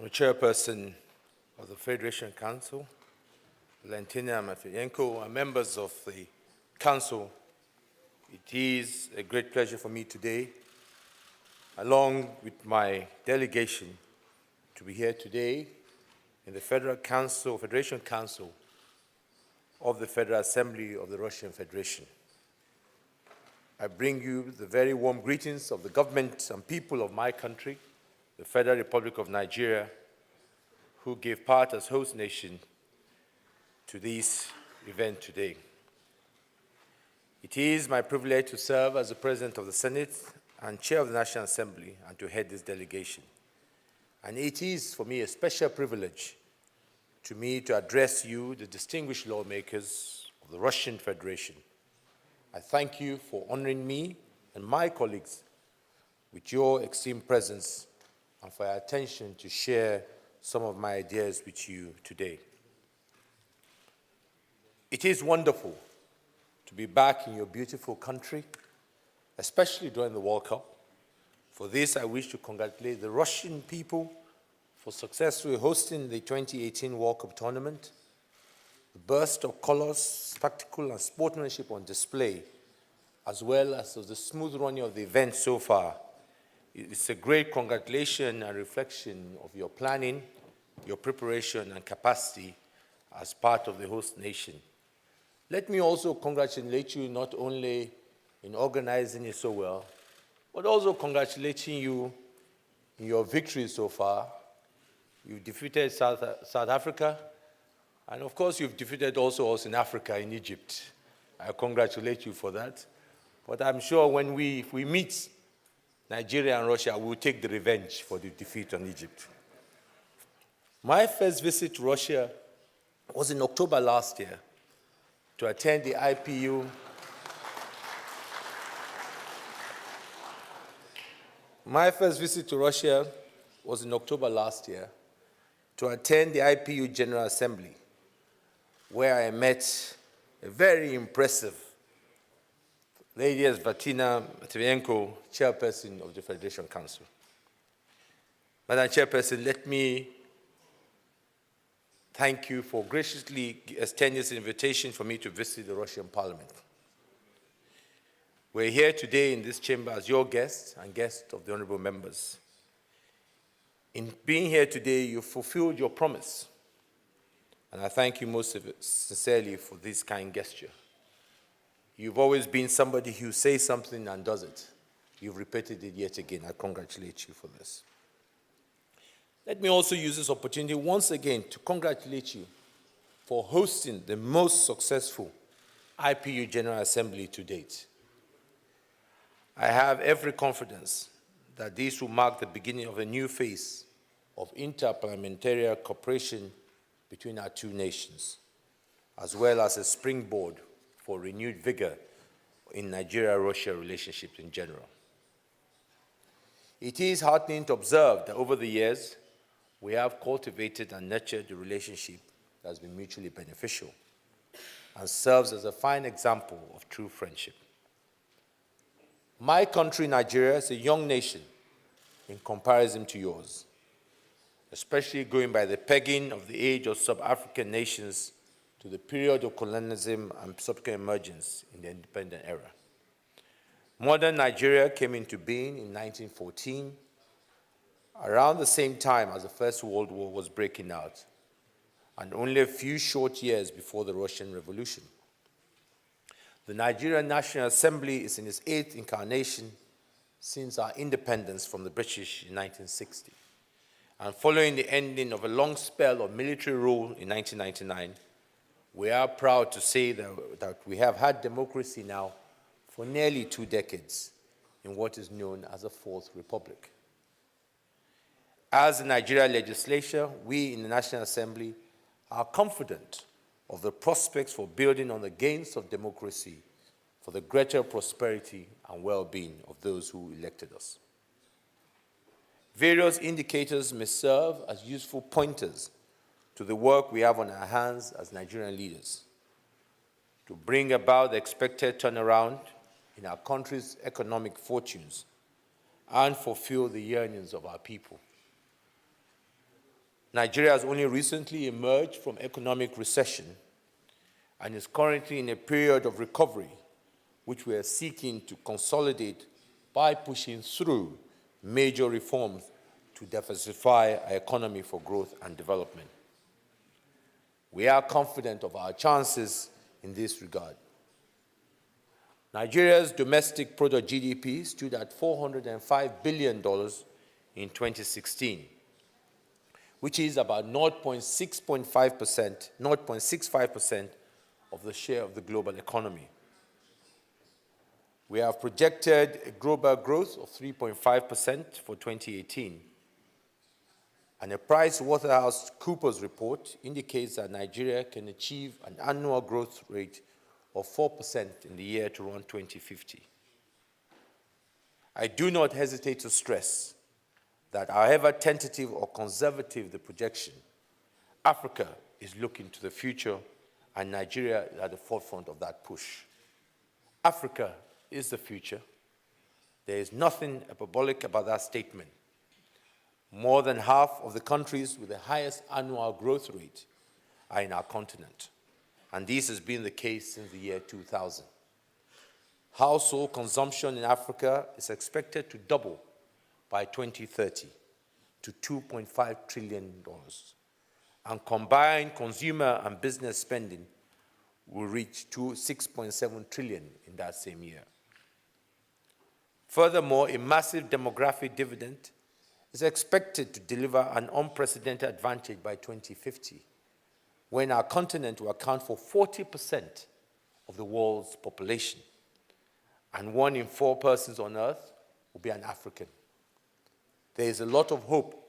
I'm a chairperson of the Federation Council, Valentina Matviyenko, and members of the Council. It is a great pleasure for me today, along with my delegation, to be here today in the Federation Council of the Federal Assembly of the Russian Federation. I bring you the very warm greetings of the government and people of my country, the Federal Republic of Nigeria, who gave part as host nation to this event today. It is my privilege to serve as the President of the Senate and Chair of the National Assembly and to head this delegation. And it is for me a special privilege to address you, the distinguished lawmakers of the Russian Federation. I thank you for honoring me and my colleagues with your extreme presence and for your attention to share some of my ideas with you today. It is wonderful to be back in your beautiful country, especially during the World Cup. For this, I wish to congratulate the Russian people for successfully hosting the 2018 World Cup tournament. The burst of colors, spectacle, and sportsmanship on display, as well as the smooth running of the event so far. It's a great congratulation and reflection of your planning, your preparation, and capacity as part of the host nation. Let me also congratulate you not only in organizing it so well, but also congratulating you in your victory so far. You've defeated South Africa, and of course you've defeated also us in Africa, in Egypt. I congratulate you for that. But I'm sure if we meet Nigeria and Russia, we will take the revenge for the defeat on Egypt. My first visit to Russia was in October last year to attend the IPU My first visit to Russia was in October last year to attend the IPU General Assembly, where I met a very impressive Lady Valentina Matviyenko, Chairperson of the Federation Council. Madam Chairperson, let me thank you for graciously extending this invitation for me to visit the Russian Parliament. We're here today in this chamber as your guests and guests of the honorable members. In being here today, you fulfilled your promise, and I thank you most sincerely for this kind gesture. You've always been somebody who says something and does it. You've repeated it yet again. I congratulate you for this. Let me also use this opportunity once again to congratulate you for hosting the most successful IPU General Assembly to date. I have every confidence that this will mark the beginning of a new phase of interparliamentary cooperation between our two nations, as well as a springboard for renewed vigor in Nigeria-Russia relationships in general. It is heartening to observe that over the years, we have cultivated and nurtured a relationship that has been mutually beneficial and serves as a fine example of true friendship. My country, Nigeria, is a young nation in comparison to yours, especially going by the pegging of the age of sub-African nations to the period of colonialism and subsequent emergence in the independent era. Modern Nigeria came into being in 1914, around the same time as the First World War was breaking out, and only a few short years before the Russian Revolution. The Nigerian National Assembly is in its 8th incarnation since our independence from the British in 1960. And following the ending of a long spell of military rule in 1999, we are proud to say that we have had democracy now for nearly 2 decades in what is known as the Fourth Republic. As the Nigerian legislature, we in the National Assembly are confident of the prospects for building on the gains of democracy for the greater prosperity and well-being of those who elected us. Various indicators may serve as useful pointers to the work we have on our hands as Nigerian leaders to bring about the expected turnaround in our country's economic fortunes and fulfill the yearnings of our people. Nigeria has only recently emerged from economic recession and is currently in a period of recovery, which we are seeking to consolidate by pushing through major reforms to diversify our economy for growth and development. We are confident of our chances in this regard. Nigeria's domestic product GDP stood at $405 billion in 2016, which is about 0.65% of the share of the global economy. We have projected a global growth of 3.5% for 2018. And a PricewaterhouseCoopers report indicates that Nigeria can achieve an annual growth rate of 4% in the year to around 2050. I do not hesitate to stress that however tentative or conservative the projection, Africa is looking to the future and Nigeria is at the forefront of that push. Africa is the future. There is nothing hyperbolic about that statement. More than half of the countries with the highest annual growth rate are in our continent, and this has been the case since the year 2000. Household consumption in Africa is expected to double by 2030 to $2.5 trillion, and combined consumer and business spending will reach to $6.7 trillion in that same year. Furthermore, a massive demographic dividend is expected to deliver an unprecedented advantage by 2050, when our continent will account for 40% of the world's population, and 1 in 4 persons on Earth will be an African. There is a lot of hope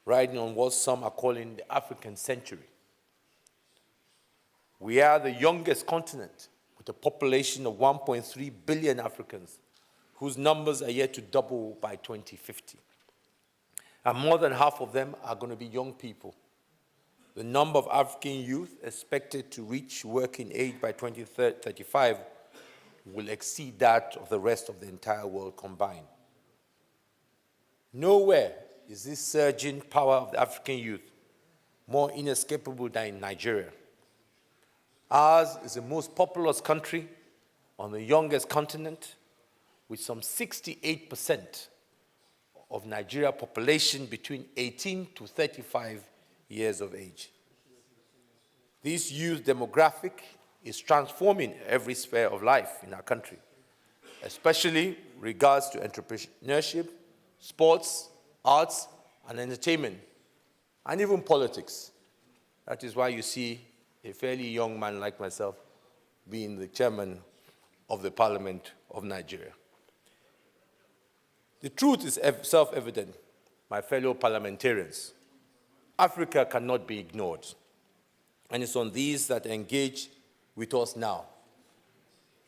riding on what some are calling the African century. We are the youngest continent with a population of 1.3 billion Africans, whose numbers are yet to double by 2050. And more than half of them are going to be young people. The number of African youth expected to reach working age by 2035 will exceed that of the rest of the entire world combined. Nowhere is this surging power of the African youth more inescapable than in Nigeria. Ours is the most populous country on the youngest continent, with some 68% of Nigeria population between 18 to 35 years of age. This youth demographic is transforming every sphere of life in our country, especially regards to entrepreneurship, sports, arts, and entertainment, and even politics. That is why you see a fairly young man like myself being the chairman of the Parliament of Nigeria. The truth is self-evident, my fellow parliamentarians. Africa cannot be ignored, and it's on these that engage with us now.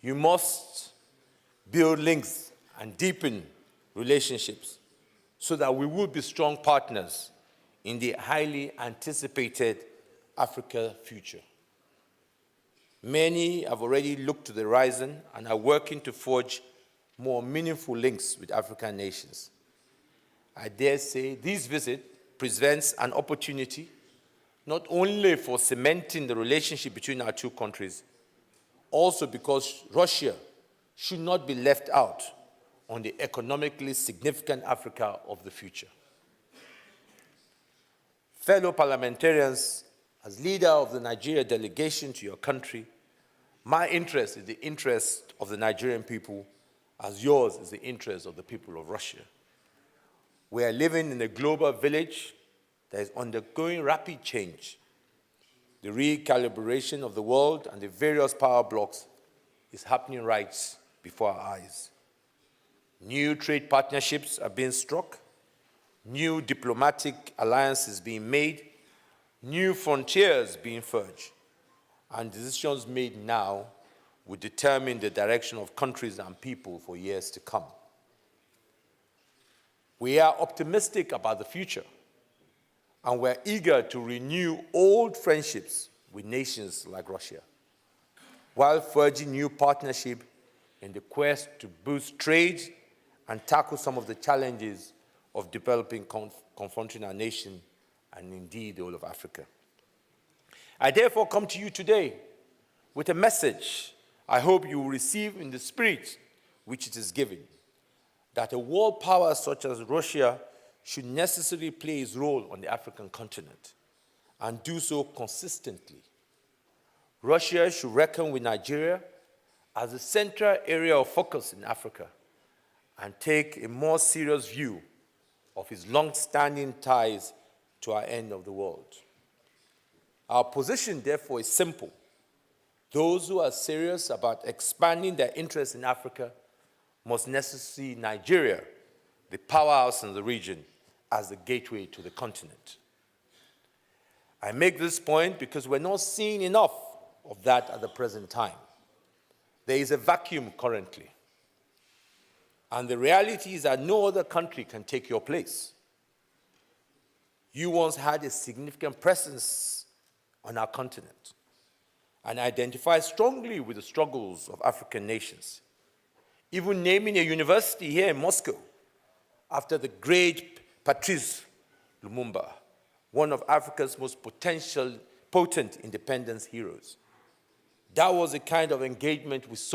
You must build links and deepen relationships so that we will be strong partners in the highly anticipated Africa future. Many have already looked to the horizon and are working to forge more meaningful links with African nations. I dare say this visit presents an opportunity not only for cementing the relationship between our two countries, also because Russia should not be left out on the economically significant Africa of the future. Fellow parliamentarians, as leader of the Nigeria delegation to your country, my interest is the interest of the Nigerian people, as yours is the interest of the people of Russia. We are living in a global village that is undergoing rapid change. The recalibration of the world and the various power blocks is happening right before our eyes. New trade partnerships are being struck, new diplomatic alliances being made, new frontiers being forged, and decisions made now will determine the direction of countries and people for years to come. We are optimistic about the future, and we're eager to renew old friendships with nations like Russia, while forging new partnership in the quest to boost trade and tackle some of the challenges of developing confronting our nation and indeed the whole of Africa. I therefore come to you today with a message I hope you will receive in the spirit which it is given, that a world power such as Russia should necessarily play its role on the African continent and do so consistently. Russia should reckon with Nigeria as a central area of focus in Africa and take a more serious view of its long-standing ties to our end of the world. Our position, therefore, is simple. Those who are serious about expanding their interests in Africa must necessarily see Nigeria, the powerhouse in the region, as the gateway to the continent. I make this point because we're not seeing enough of that at the present time. There is a vacuum currently. And the reality is that no other country can take your place. You once had a significant presence on our continent and identify strongly with the struggles of African nations, even naming a university here in Moscow after the great Patrice Lumumba, one of Africa's most potent independence heroes. That was the kind of engagement we saw